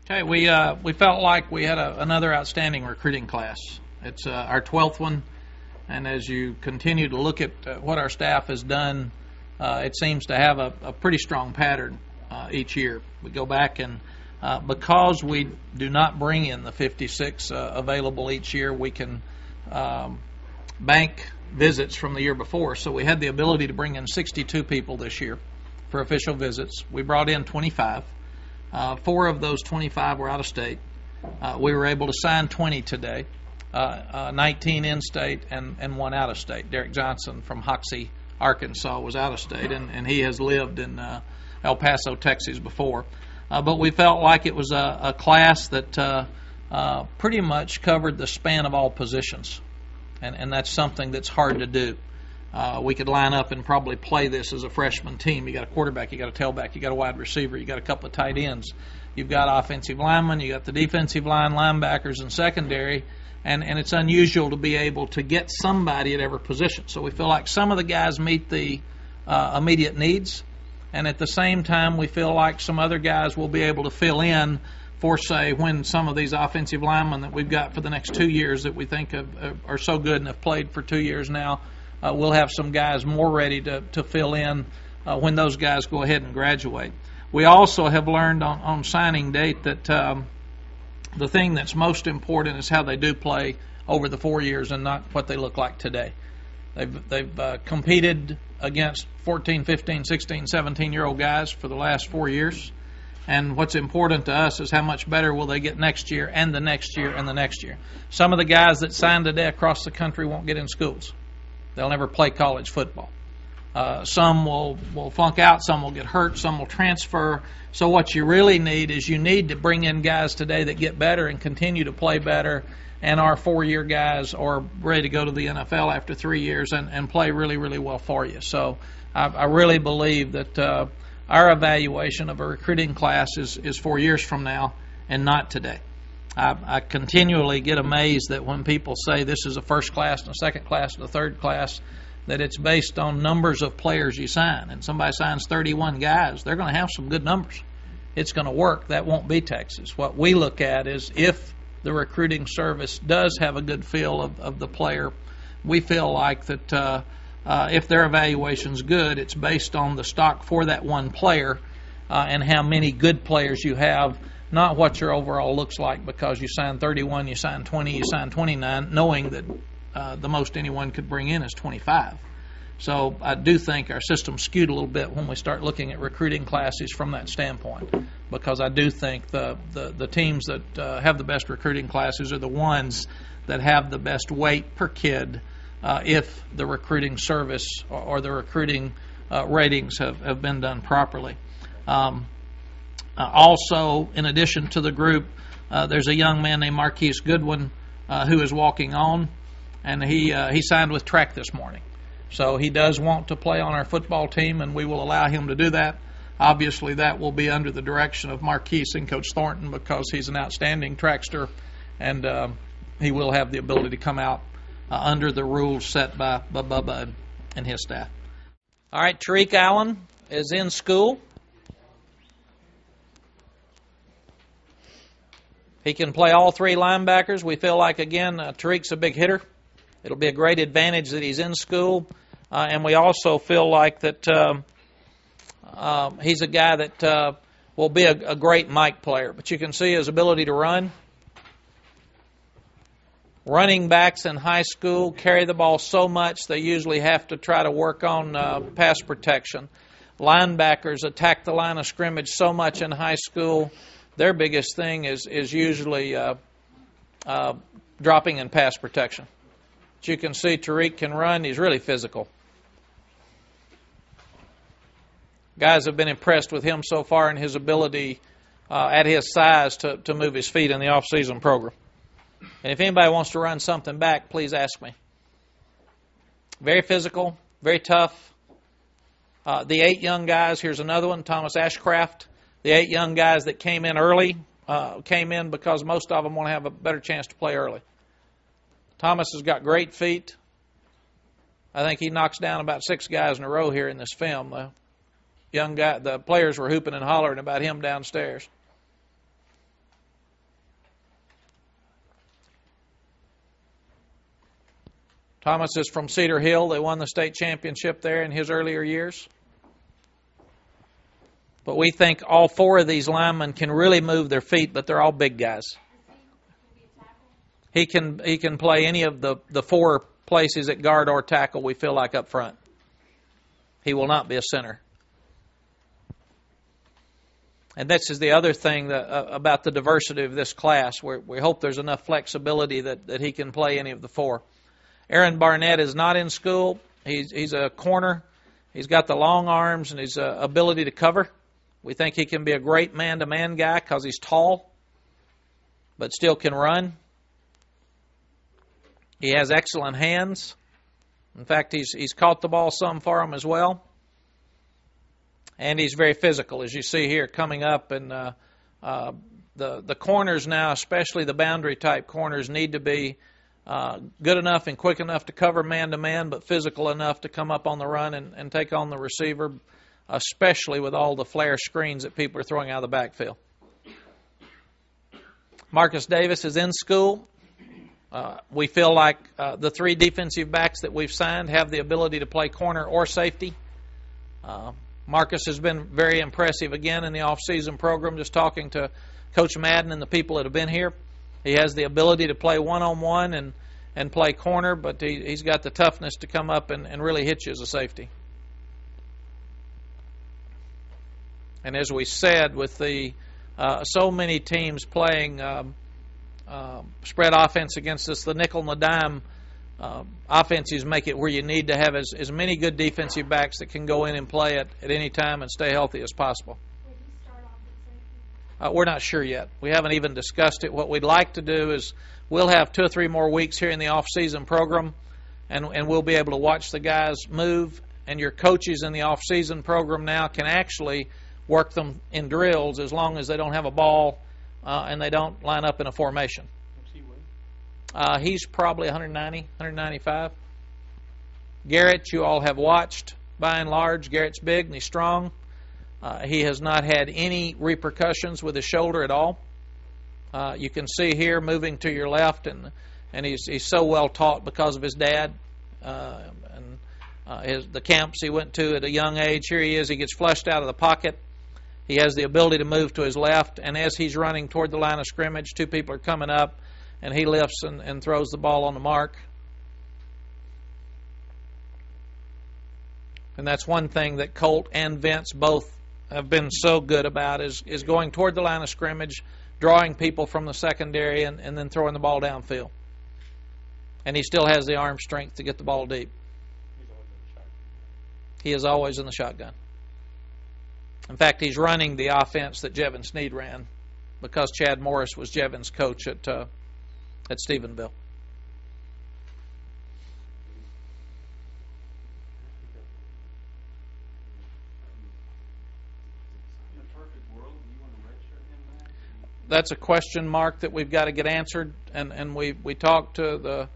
Okay, we felt like we had another outstanding recruiting class. It's our 12th one, and as you continue to look at what our staff has done, it seems to have a pretty strong pattern each year. We go back and because we do not bring in the 56 available each year, we can bank visits from the year before. So we had the ability to bring in 62 people this year for official visits. We brought in 25. 4 of those 25 were out of state. We were able to sign 20 today, 19 in-state and 1 out of state. Derek Johnson from Hoxie, Arkansas was out of state, and he has lived in El Paso, Texas before. But we felt like it was a class that pretty much covered the span of all positions, and that's something that's hard to do. We could line up and probably play this as a freshman team. You got a quarterback, you got a tailback, you got a wide receiver, you got a couple of tight ends, you've got offensive linemen, you got the defensive line, linebackers, and secondary, and it's unusual to be able to get somebody at every position. So we feel like some of the guys meet the immediate needs, and at the same time we feel like some other guys will be able to fill in for, say, when some of these offensive linemen that we've got for the next 2 years that we think are so good and have played for 2 years now, we'll have some guys more ready to fill in when those guys go ahead and graduate. We also have learned on signing date that the thing that's most important is how they do play over the 4 years and not what they look like today. They've competed against 14, 15, 16, 17-year-old guys for the last 4 years. And what's important to us is how much better will they get next year and the next year and the next year. Some of the guys that signed today across the country won't get in schools. They'll never play college football. Some will flunk out, some will get hurt, some will transfer. So what you really need is you need to bring in guys today that get better and continue to play better, and our 4-year guys are ready to go to the NFL after 3 years and play really, really well for you. So I really believe that our evaluation of a recruiting class is 4 years from now and not today. I continually get amazed that when people say this is a first class and a second class and a third class, that it's based on numbers of players you sign. And somebody signs 31 guys, they're going to have some good numbers. It's going to work. That won't be Texas. What we look at is if the recruiting service does have a good feel of the player, we feel like that if their evaluation's good, it's based on the stock for that one player and how many good players you have, not what your overall looks like because you signed 31, you signed 20, you signed 29, knowing that the most anyone could bring in is 25. So I do think our system's skewed a little bit when we start looking at recruiting classes from that standpoint, because I do think the teams that have the best recruiting classes are the ones that have the best weight per kid if the recruiting service or the recruiting ratings have been done properly. Also, in addition to the group, there's a young man named Marquise Goodwin who is walking on, and he signed with track this morning. So he does want to play on our football team, and we will allow him to do that. Obviously, that will be under the direction of Marquise and Coach Thornton because he's an outstanding trackster, and he will have the ability to come out under the rules set by Bubba and his staff. All right, Tariq Allen is in school. He can play all 3 linebackers. We feel like, again, Tariq's a big hitter. It'll be a great advantage that he's in school. And we also feel like that he's a guy that will be a great mic player. But you can see his ability to run. Running backs in high school carry the ball so much they usually have to try to work on pass protection. Linebackers attack the line of scrimmage so much in high school. Their biggest thing is usually dropping in pass protection. But you can see Tariq can run. He's really physical. Guys have been impressed with him so far and his ability at his size to move his feet in the off-season program. And if anybody wants to run something back, please ask me. Very physical, very tough. The 8 young guys, here's another one, Thomas Ashcraft. The 8 young guys that came in early came in because most of them want to have a better chance to play early. Thomas has got great feet. I think he knocks down about 6 guys in a row here in this film. The players were hooping and hollering about him downstairs. Thomas is from Cedar Hill. They won the state championship there in his earlier years. But we think all four of these linemen can really move their feet, but they're all big guys. He can play any of the four places at guard or tackle we feel like up front. He will not be a center. And this is the other thing about the diversity of this class. We hope there's enough flexibility that he can play any of the four. Aaron Barnett is not in school. He's a corner. He's got the long arms and his ability to cover. We think he can be a great man-to-man guy because he's tall, but still can run. He has excellent hands. In fact, he's caught the ball some for him as well. And he's very physical, as you see here, coming up. And the corners now, especially the boundary-type corners, need to be good enough and quick enough to cover man-to-man, but physical enough to come up on the run and take on the receiver, especially with all the flare screens that people are throwing out of the backfield. Marcus Davis is in school. We feel like the three defensive backs that we've signed have the ability to play corner or safety. Marcus has been very impressive again in the off-season program, just talking to Coach Madden and the people that have been here. He has the ability to play one-on-one and play corner, but he's got the toughness to come up and really hit you as a safety. And as we said, with the so many teams playing spread offense against us, the nickel and the dime offenses make it where you need to have as many good defensive backs that can go in and play at any time and stay healthy as possible. We're not sure yet. We haven't even discussed it. What we'd like to do is we'll have 2 or 3 more weeks here in the off-season program, and we'll be able to watch the guys move, and your coaches in the off-season program now can actually work them in drills as long as they don't have a ball and they don't line up in a formation. He's probably 190, 195. Garrett, you all have watched by and large. Garrett's big and he's strong. He has not had any repercussions with his shoulder at all. You can see here moving to your left, and he's so well taught because of his dad and the camps he went to at a young age. Here he is. He gets flushed out of the pocket. He has the ability to move to his left, and as he's running toward the line of scrimmage, 2 people are coming up, and he lifts and throws the ball on the mark. And that's one thing that Colt and Vince both have been so good about is going toward the line of scrimmage, drawing people from the secondary, and then throwing the ball downfield. And he still has the arm strength to get the ball deep. He is always in the shotgun. In fact, he's running the offense that Jevin Sneed ran because Chad Morris was Jevin's coach at Stephenville. That's a question mark that we've got to get answered, and we talked to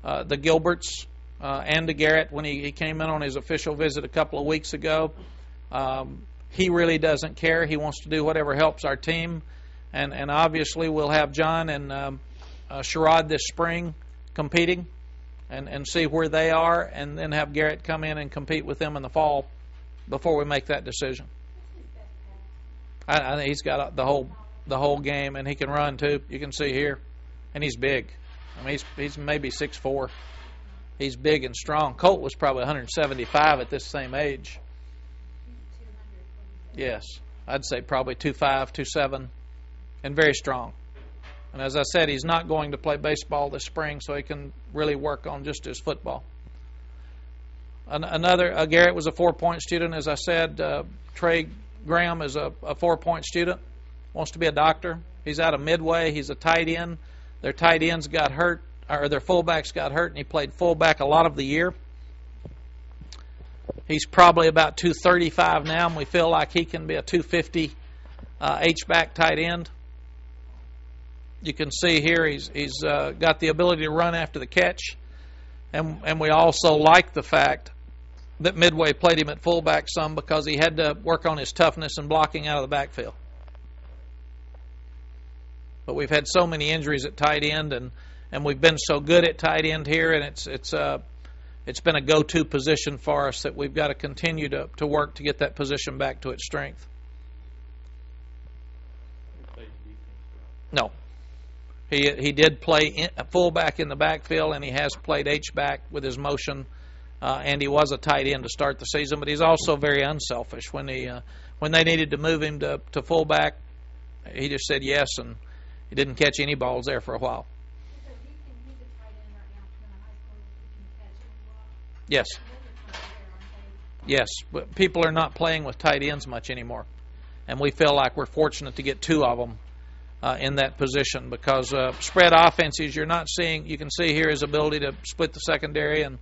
the Gilberts and to Garrett when he came in on his official visit a couple of weeks ago. He really doesn't care. He wants to do whatever helps our team, and obviously we'll have John and Sherrod this spring competing and see where they are, and then have Garrett come in and compete with them in the fall before we make that decision. I think he's got the whole game, and he can run too. You can see here, and he's big. I mean, he's maybe 6'4". He's big and strong. Colt was probably 175 at this same age. Yes, I'd say probably 2'5", 2'7", and very strong. And as I said, he's not going to play baseball this spring, so he can really work on just his football. Garrett was a 4-point student, as I said. Trey Graham is a 4-point student, wants to be a doctor. He's out of Midway. He's a tight end. Their tight ends got hurt, or their fullbacks got hurt, and he played fullback a lot of the year. He's probably about 235 now, and we feel like he can be a 250 H-back tight end. You can see here he's got the ability to run after the catch, and we also like the fact that Midway played him at fullback some because he had to work on his toughness and blocking out of the backfield. But we've had so many injuries at tight end, and we've been so good at tight end here, and it's been a go-to position for us that we've got to continue to work to get that position back to its strength. No. He did play fullback in the backfield, and he has played H-back with his motion, and he was a tight end to start the season, but he's also very unselfish. When they needed to move him to fullback, he just said yes, and he didn't catch any balls there for a while. Yes. Yes, but people are not playing with tight ends much anymore, and we feel like we're fortunate to get two of them in that position, because spread offenses, you're not seeing. You can see here his ability to split the secondary, and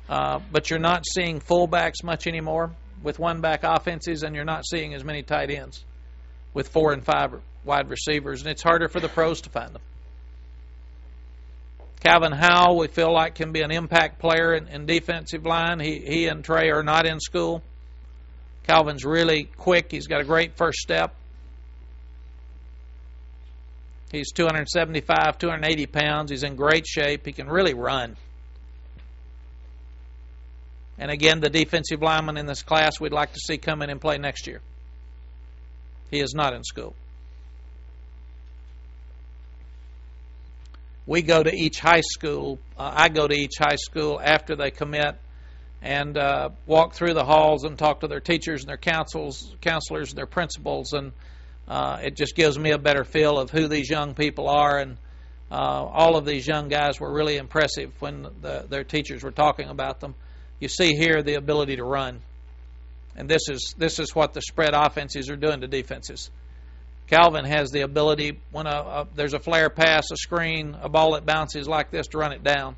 but you're not seeing fullbacks much anymore with one-back offenses, and you're not seeing as many tight ends with 4 and 5 wide receivers, and it's harder for the pros to find them. Calvin Howell, we feel like, can be an impact player in defensive line. He and Trey are not in school. Calvin's really quick. He's got a great first step. He's 275, 280 pounds. He's in great shape. He can really run. And again, the defensive lineman in this class we'd like to see come in and play next year. He is not in school. We go to each high school. I go to each high school after they commit and walk through the halls and talk to their teachers and their counselors and their principals, and it just gives me a better feel of who these young people are. And all of these young guys were really impressive when their teachers were talking about them. You see here the ability to run, and this is what the spread offenses are doing to defenses. Calvin has the ability, when there's a flare pass, a screen, a ball that bounces like this, to run it down.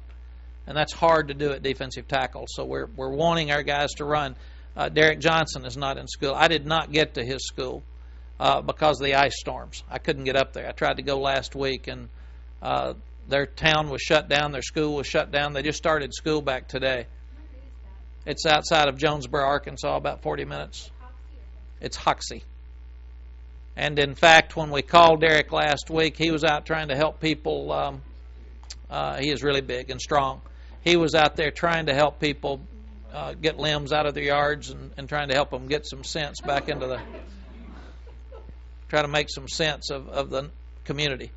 And that's hard to do at defensive tackle. So we're wanting our guys to run. Derek Johnson is not in school. I did not get to his school because of the ice storms. I couldn't get up there. I tried to go last week, and their town was shut down. Their school was shut down. They just started school back today. It's outside of Jonesboro, Arkansas, about 40 minutes. It's Hoxie. And in fact, when we called Derek last week, he was out trying to help people. He is really big and strong. He was out there trying to help people get limbs out of their yards and trying to help them get some sense back into try to make some sense of the community.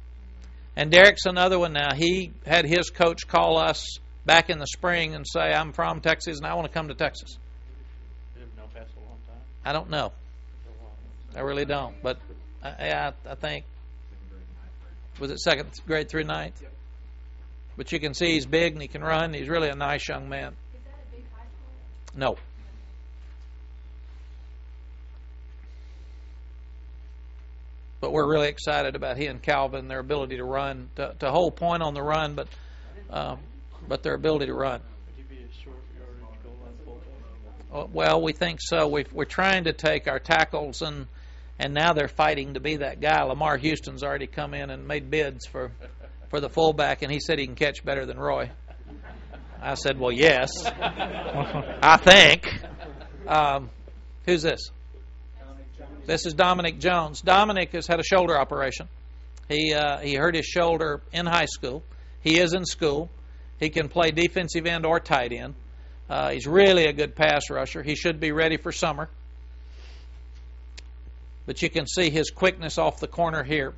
And Derek's another one now. He had his coach call us back in the spring and say, I'm from Texas and I want to come to Texas. I don't know. I really don't, but I think, was it second grade through ninth? Yep. But you can see he's big and he can run. He's really a nice young man. Is that a big high school? No. But we're really excited about he and Calvin, their ability to run, to hold point on the run, but their ability to run. Would he be a short yardage goal line fullback? Well, we think so. We're trying to take our tackles, and now they're fighting to be that guy. Lamar Houston's already come in and made bids for the fullback, and he said he can catch better than Roy. I said, well, yes, I think. Who's this? This is Dominic Jones. Dominic has had a shoulder operation. He hurt his shoulder in high school. He is in school. He can play defensive end or tight end. He's really a good pass rusher. He should be ready for summer. But you can see his quickness off the corner here.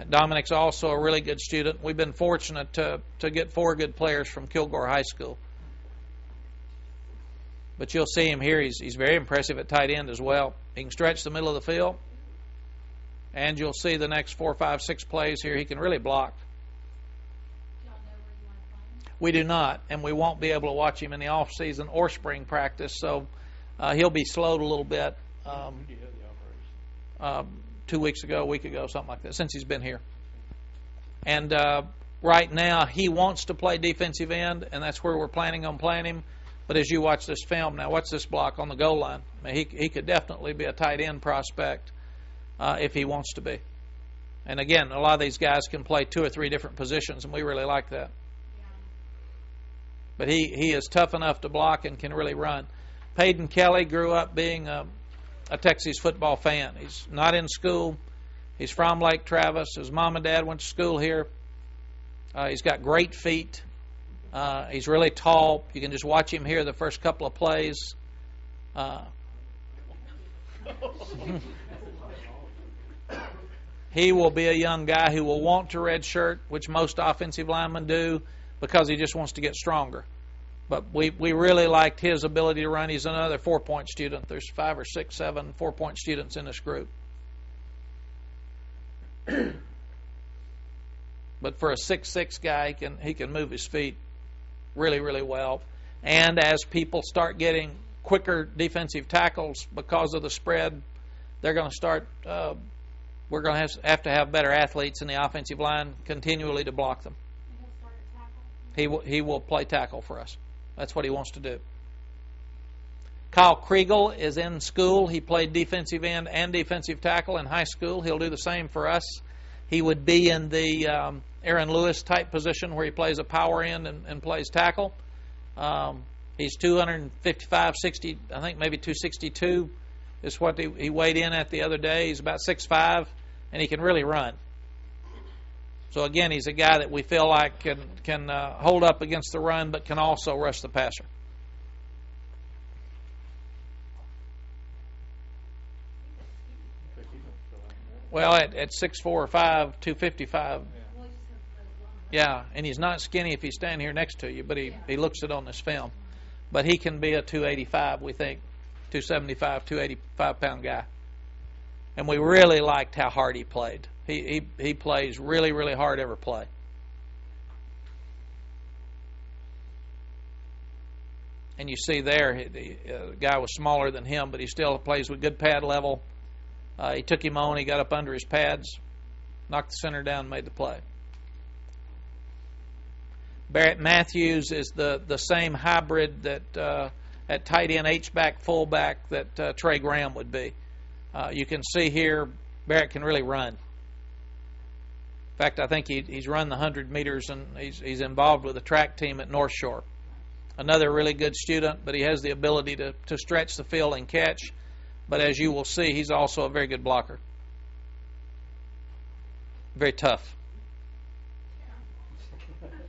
Dominic's also a really good student. We've been fortunate to get 4 good players from Kilgore High School. But you'll see him here. He's very impressive at tight end as well. He can stretch the middle of the field. And you'll see the next 4, 5, 6 plays here. He can really block. We do not, and we won't be able to watch him in the off season or spring practice. So he'll be slowed a little bit. 2 weeks ago, a week ago, something like that, since he's been here. And right now, he wants to play defensive end, and that's where we're planning on playing him. But as you watch this film now, what's this block on the goal line? I mean, he could definitely be a tight end prospect if he wants to be. And again, a lot of these guys can play 2 or 3 different positions, and we really like that. But he is tough enough to block and can really run. Peyton Kelly grew up being a Texas football fan. He's not in school. He's from Lake Travis. His mom and dad went to school here. He's got great feet. He's really tall. You can just watch him here the first couple of plays. He will be a young guy who will want to redshirt, which most offensive linemen do, because he just wants to get stronger. But we really liked his ability to run. He's another 4-point student. There's 5 or 6, 7 4-point students in this group. But for a 6'6" guy, he can move his feet really, really well. And as people start getting quicker defensive tackles because of the spread, they're going to start. We're going to have to have better athletes in the offensive line continually to block them. He will play tackle for us. That's what he wants to do. Kyle Kriegel is in school. He played defensive end and defensive tackle in high school. He'll do the same for us. He would be in the Aaron Lewis type position where he plays a power end and plays tackle. He's 255, 60, I think maybe 262 is what he weighed in at the other day. He's about 6'5", and he can really run. So again, he's a guy that we feel like can hold up against the run, but can also rush the passer. Well, at 6'4" or 5", 255. Yeah, and he's not skinny if he's standing here next to you, but he looks it on this film. But he can be a 285, we think, 275, 285-pound guy. And we really liked how hard he played. He plays really, really hard every play. And you see there, the guy was smaller than him, but he still plays with good pad level. He took him on, he got up under his pads, knocked the center down, and made the play. Barrett Matthews is the same hybrid that at tight end, H-back, fullback that Trey Graham would be. You can see here Barrett can really run. In fact, I think he's run the 100 meters, and he's involved with the track team at North Shore. Another really good student, but he has the ability to stretch the field and catch. But as you will see, he's also a very good blocker. Very tough.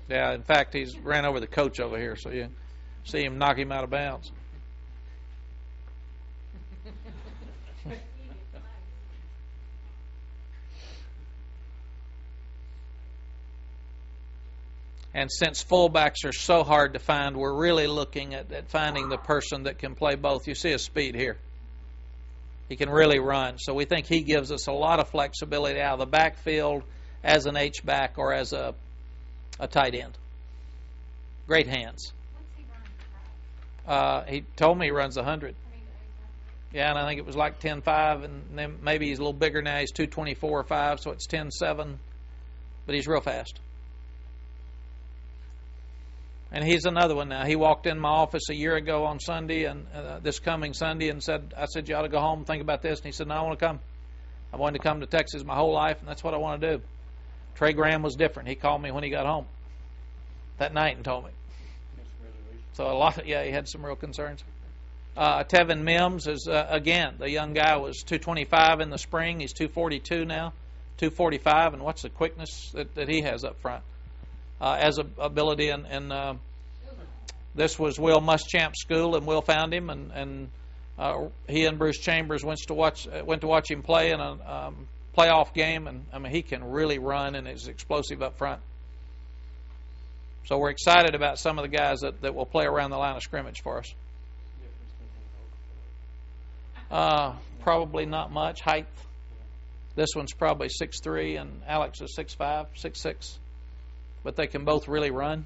Yeah, in fact, he's ran over the coach over here, so you see him knock him out of bounds. And since fullbacks are so hard to find, we're really looking at finding the person that can play both. You see his speed here. He can really run. So we think he gives us a lot of flexibility out of the backfield as an H-back or as a tight end. Great hands. He told me he runs 100. Yeah, and I think it was like 10.5, and then maybe he's a little bigger now. He's 224 or 5, so it's 10.7. But he's real fast. And he's another one now. He walked in my office a year ago on Sunday, and this coming Sunday, and I said, you ought to go home and think about this. And he said, no, I want to come. I wanted to come to Texas my whole life, and that's what I want to do. Trey Graham was different. He called me when he got home that night and told me. So he had some real concerns. Tevin Mims is, again, the young guy was 225 in the spring. He's 242 now, 245, and what's the quickness that he has up front? As a ability, and this was Will Muschamp's school, and Will found him, and he and Bruce Chambers went to watch him play in a playoff game, and I mean he can really run and is explosive up front. So we're excited about some of the guys that will play around the line of scrimmage for us. Probably not much height. This one's probably 6'3", and Alex is 6'5", 6'6". But they can both really run.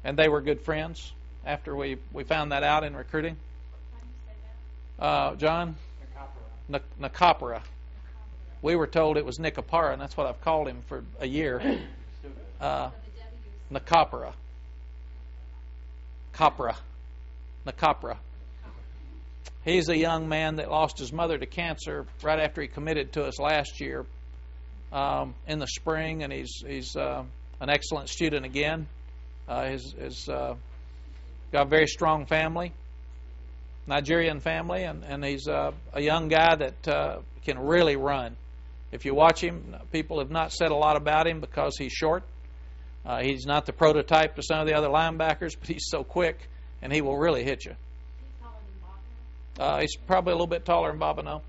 And they were good friends after we found that out in recruiting. John? Nicopera. We were told it was Nicopara, and that's what I've called him for a year. Nicopera. Nicopera. He's a young man that lost his mother to cancer right after he committed to us last year. In the spring, and he's an excellent student again. He's got a very strong family, Nigerian family, and he's a young guy that can really run. If you watch him, people have not said a lot about him because he's short, He's not the prototype to some of the other linebackers, but he's so quick, and he will really hit you. He's taller than Bobby. He's probably a little bit taller than Bobineau.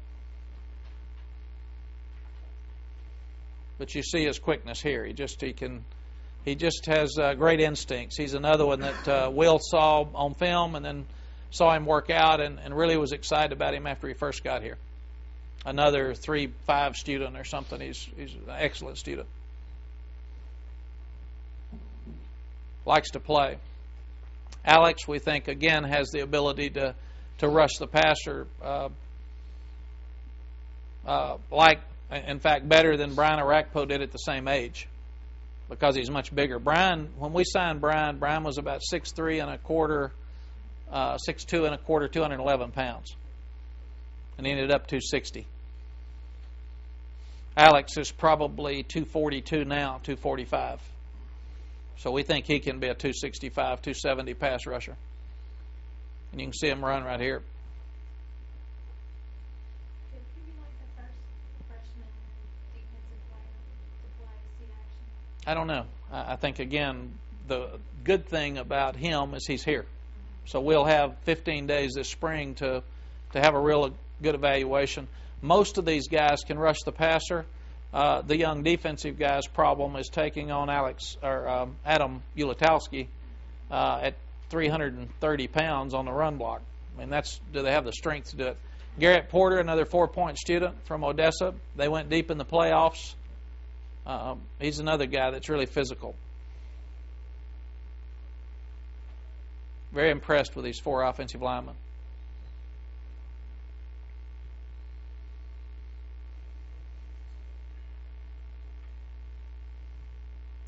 But you see his quickness here. He just has great instincts. He's another one that Will saw on film and then saw him work out and really was excited about him after he first got here. Another 3.5 student or something. He's an excellent student. Likes to play. Alex, we think, again, has the ability to rush the passer in fact, better than Brian Arakpo did at the same age because he's much bigger. Brian, when we signed Brian was about 6'3 and a quarter, 6'2 and a quarter, 211 pounds. And he ended up 260. Alex is probably 242 now, 245. So we think he can be a 265, 270 pass rusher. And you can see him run right here. Could he be like the first freshman defensive player to play seat action? I don't know. I think, again, the good thing about him is he's here. So we'll have 15 days this spring to have a real good evaluation. Most of these guys can rush the passer. The young defensive guy's problem is taking on Adam Ulatowski at 330 pounds on the run block. I mean, do they have the strength to do it? Garrett Porter, another 4-point student from Odessa. They went deep in the playoffs. He's another guy that's really physical. Very impressed with these 4 offensive linemen.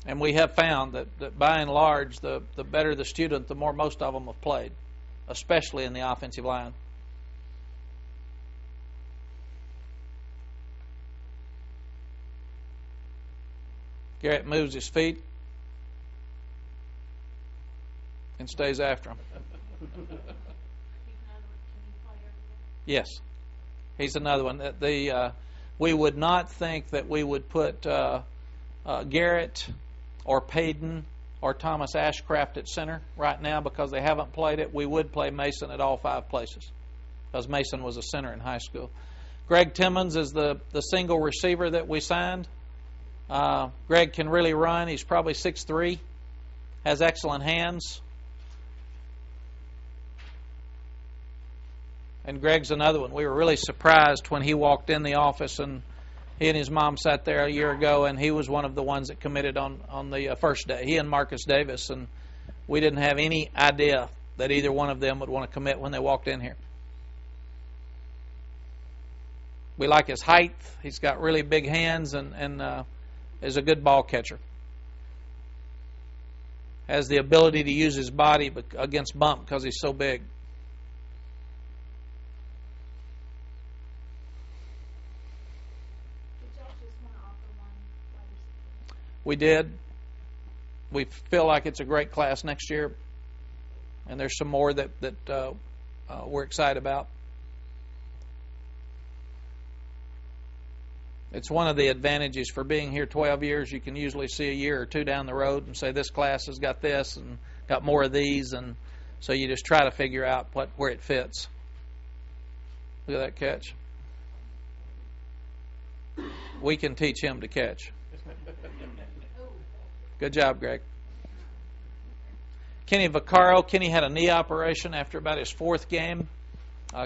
And we have found that by and large, the better the student, the more most of them have played, especially in the offensive line. Garrett moves his feet and stays after him. Yes, he's another one. We would not think that we would put Garrett or Payton or Thomas Ashcraft at center right now because they haven't played it. We would play Mason at all 5 places because Mason was a center in high school. Greg Timmons is the single receiver that we signed. Greg can really run. He's probably 6'3", has excellent hands. And Greg's another one. We were really surprised when he walked in the office, and he and his mom sat there a year ago, and he was one of the ones that committed on the first day. He and Marcus Davis, and we didn't have any idea that either one of them would want to commit when they walked in here. We like his height. He's got really big hands and is a good ball catcher. Has the ability to use his body against bump because he's so big. We did. We feel like it's a great class next year, and there's some more that we're excited about. It's one of the advantages for being here 12 years. You can usually see a year or two down the road and say this class has got this and got more of these, and so you just try to figure out where it fits. Look at that catch. We can teach him to catch. Good job, Greg. Kenny Vaccaro. Kenny had a knee operation after about his 4th game.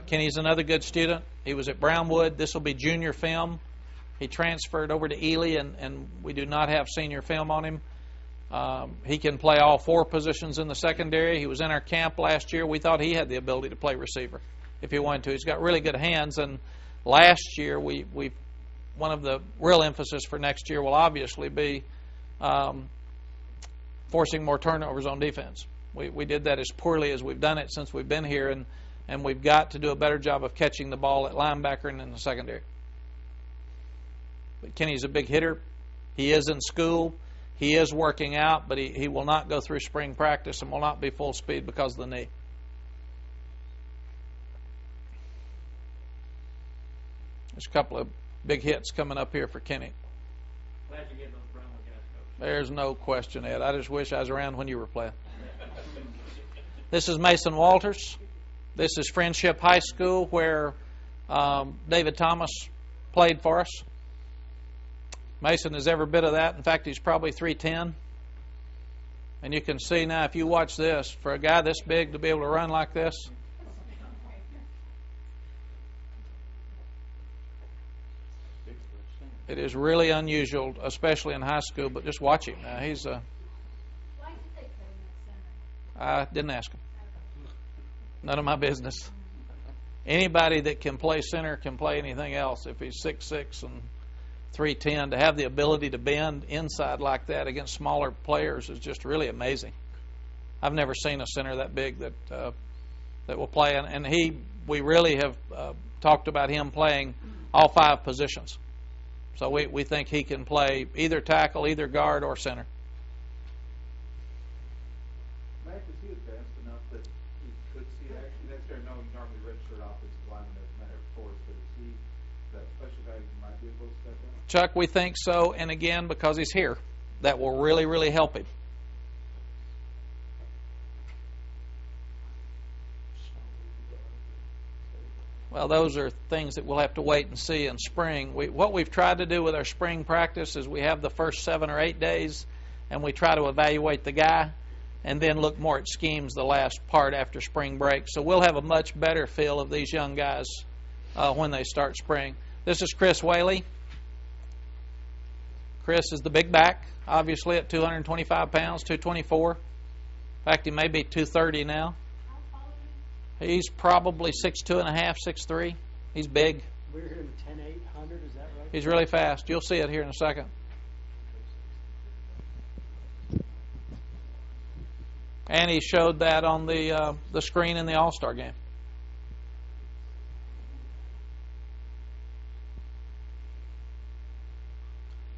Kenny's another good student. He was at Brownwood. This will be junior film. He transferred over to Ely, and we do not have senior film on him. He can play all 4 positions in the secondary. He was in our camp last year. We thought he had the ability to play receiver if he wanted to. He's got really good hands, and last year we one of the real emphasis for next year will obviously be forcing more turnovers on defense. We did that as poorly as we've done it since we've been here, and we've got to do a better job of catching the ball at linebacker and in the secondary. But Kenny's a big hitter. He is in school. He is working out, but he will not go through spring practice and will not be full speed because of the knee. There's a couple of big hits coming up here for Kenny. Glad you're getting those Brownwood guys, Coach. There's no question, Ed. I just wish I was around when you were playing. This is Mason Walters. This is Friendship High School, where David Thomas played for us. Mason is every bit of that. In fact, he's probably 310. And you can see now, if you watch this, for a guy this big to be able to run like this, it is really unusual, especially in high school. But just watch him now. He's Why did they put him at center? I didn't ask him. None of my business. Anybody that can play center can play anything else. If he's 6'6" and 310, to have the ability to bend inside like that against smaller players is just really amazing. I've never seen a center that big that will play. And we really have talked about him playing all 5 positions. So we think he can play either tackle, either guard, or center. Mack, is he advanced enough that he could see action next year? I know he normally redshirt offensive lineman doesn't matter for us, but is he that special guy who might be able to step in? Chuck, we think so, and again, because he's here, that will really, really help him. Well, those are things that we'll have to wait and see in spring. What we've tried to do with our spring practice is we have the first 7 or 8 days, and we try to evaluate the guy, and then look more at schemes the last part after spring break. So we'll have a much better feel of these young guys when they start spring. This is Chris Whaley. Chris is the big back, obviously at 225 pounds, 224. In fact, he may be 230 now. How tall is he? He's probably 6'2 and a half, 6'3". He's big. We're hearing 10-800, is that right? He's really fast. You'll see it here in a second. And he showed that on the screen in the All-Star game.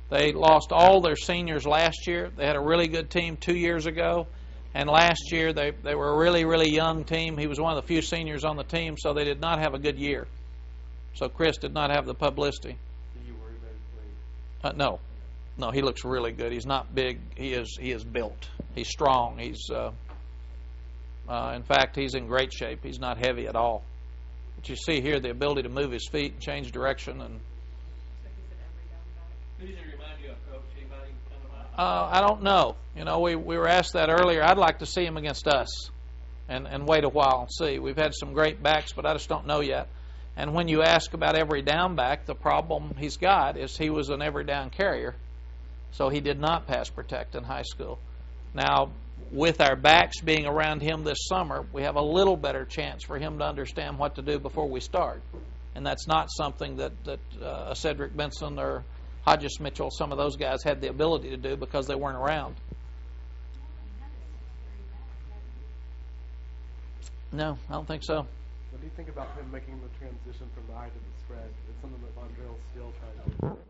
They lost all their seniors last year. They had a really good team 2 years ago. And last year they were a really, really young team. He was one of the few seniors on the team, so they did not have a good year. So Chris did not have the publicity. Do you worry about his weight? No, he looks really good. He's not big. He is built. He's strong. He's in fact, he's in great shape. He's not heavy at all. But you see here the ability to move his feet and change direction. And Who does he remind you of, Coach? Anybody come to mind? I don't know. You know, we were asked that earlier. I'd like to see him against us and wait a while and see. We've had some great backs, but I just don't know yet. And when you ask about every down back, the problem he's got is he was an every down carrier, so he did not pass protect in high school. Now, with our backs being around him this summer, we have a little better chance for him to understand what to do before we start. And that's not something that Cedric Benson or Hodges Mitchell, some of those guys, had the ability to do because they weren't around. No, I don't think so. What do you think about him making the transition from the eye to the spread? It's something that Mondrell's still trying to do.